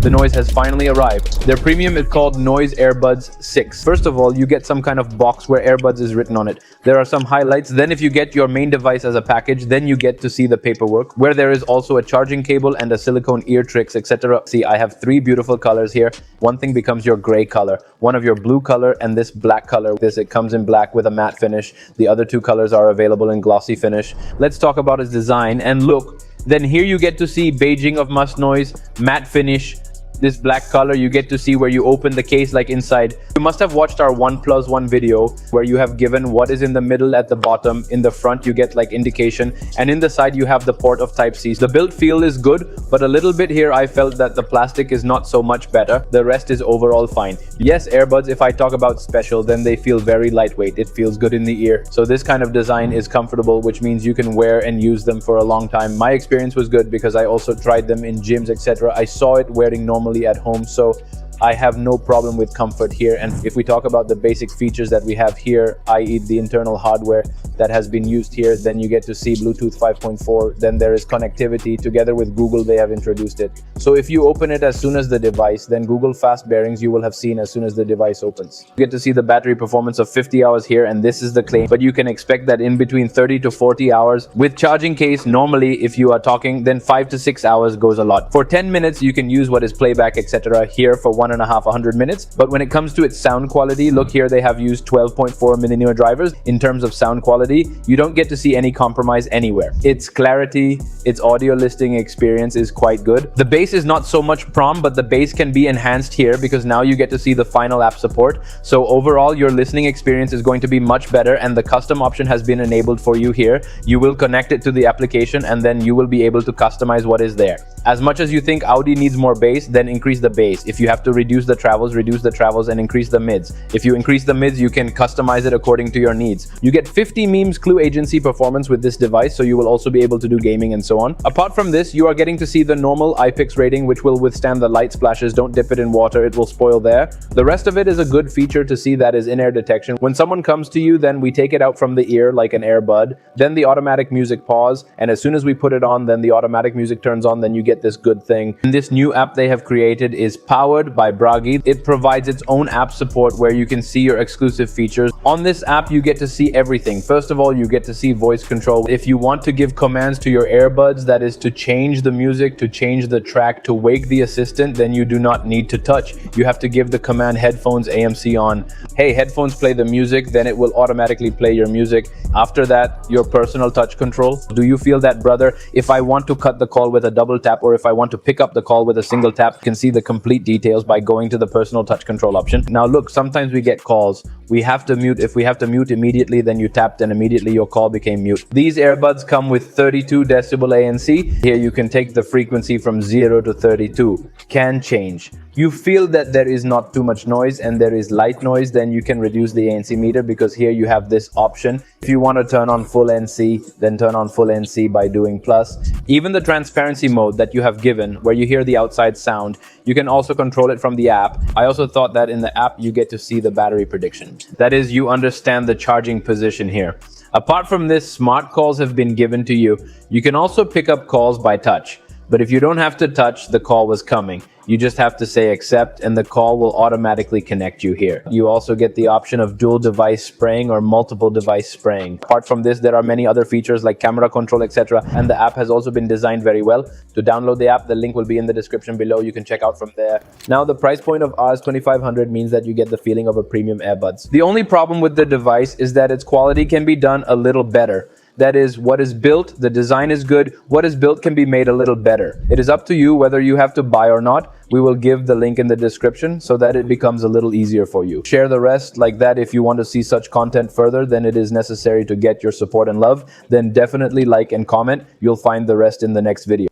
The Noise has finally arrived. Their premium is called Noise Earbuds 6. First of all, you get some kind of box where Airbuds is written on it. There are some highlights. Then if you get your main device as a package, then you get to see the paperwork, where there is also a charging cable and a silicone ear tricks, etc. See, I have 3 beautiful colors here. One thing becomes your gray color, one of your blue color, and this black color. It comes in black with a matte finish. The other 2 colors are available in glossy finish. Let's talk about its design and look. Then here you get to see Beijing of Must Noise, matte finish. This black color, you get to see where you open the case like inside. You must have watched our 1+1 video where you have given what is in the middle at the bottom. In the front you get like indication, and in the side you have the port of Type-C. The build feel is good, but a little bit here I felt that the plastic is not so much better. The rest is overall fine. Yes, Airbuds, if I talk about special, then they feel very lightweight. It feels good in the ear. So this kind of design is comfortable, which means you can wear and use them for a long time. My experience was good because I also tried them in gyms, etc. I saw it wearing normally at home, so I have no problem with comfort here. And if we talk about the basic features that we have here, i.e. the internal hardware that has been used here, then you get to see Bluetooth 5.4, then there is connectivity. Together with Google, they have introduced it. So if you open it as soon as the device, then Google Fast Bearings you will have seen as soon as the device opens. You get to see the battery performance of 50 hours here, and this is the claim, but you can expect that in between 30 to 40 hours. With charging case, normally if you are talking, then 5 to 6 hours goes a lot. For 10 minutes, you can use what is playback, etc. Here for 1.5 minutes. But when it comes to its sound quality, look here, they have used 12.4mm drivers. In terms of sound quality, you don't get to see any compromise anywhere. Its clarity, its audio listening experience is quite good. The bass is not so much prom, but the bass can be enhanced here because now you get to see the final app support. So overall, your listening experience is going to be much better, and the custom option has been enabled for you here. You will connect it to the application and then you will be able to customize what is there. As much as you think Audi needs more bass, then increase the bass. If you have to reduce the travels and increase the mids. If you increase the mids, you can customize it according to your needs. You get 50 memes clue agency performance with this device, so you will also be able to do gaming and so on. Apart from this, you are getting to see the normal IPX rating, which will withstand the light splashes. Don't dip it in water, it will spoil there. The rest of it is a good feature to see, that is in-ear detection. When someone comes to you, then we take it out from the ear like an Airbud, then the automatic music pause, and as soon as we put it on, then the automatic music turns on, then you get this good thing. And this new app they have created is powered by Bragi. It provides its own app support where you can see your exclusive features. On this app, you get to see everything. First of all, you get to see voice control. If you want to give commands to your Airbuds, that is to change the music, to change the track, to wake the assistant, then you do not need to touch. You have to give the command headphones AMC on. Hey, headphones, play the music, then it will automatically play your music. After that, your personal touch control. Do you feel that, brother? If I want to cut the call with a double tap, or if I want to pick up the call with a single tap, you can see the complete details by going to the personal touch control option. Now look, sometimes we get calls. We have to mute. If we have to mute immediately, then you tapped and immediately your call became mute. These Airbuds come with 32 decibel ANC. Here you can take the frequency from 0 to 32. Can change. You feel that there is not too much noise and there is light noise, then you can reduce the ANC meter, because here you have this option. If you want to turn on full NC, then turn on full NC by doing plus. Even the transparency mode that you have given, where you hear the outside sound, you can also control it from the app. I also thought that in the app you get to see the battery prediction. That is, you understand the charging position here. Apart from this, smart calls have been given to you. You can also pick up calls by touch. But if you don't have to touch, the call was coming. You just have to say accept and the call will automatically connect you here. You also get the option of dual device spraying or multiple device spraying. Apart from this, there are many other features like camera control, etc. And the app has also been designed very well. To download the app, the link will be in the description below. You can check out from there. Now, the price point of Rs 2500 means that you get the feeling of a premium Airbuds. The only problem with the device is that its quality can be done a little better. That is, what is built, the design is good, what is built can be made a little better. It is up to you whether you have to buy or not. We will give the link in the description so that it becomes a little easier for you. Share the rest like that. If you want to see such content further, then it is necessary to get your support and love. Then definitely like and comment. You'll find the rest in the next video.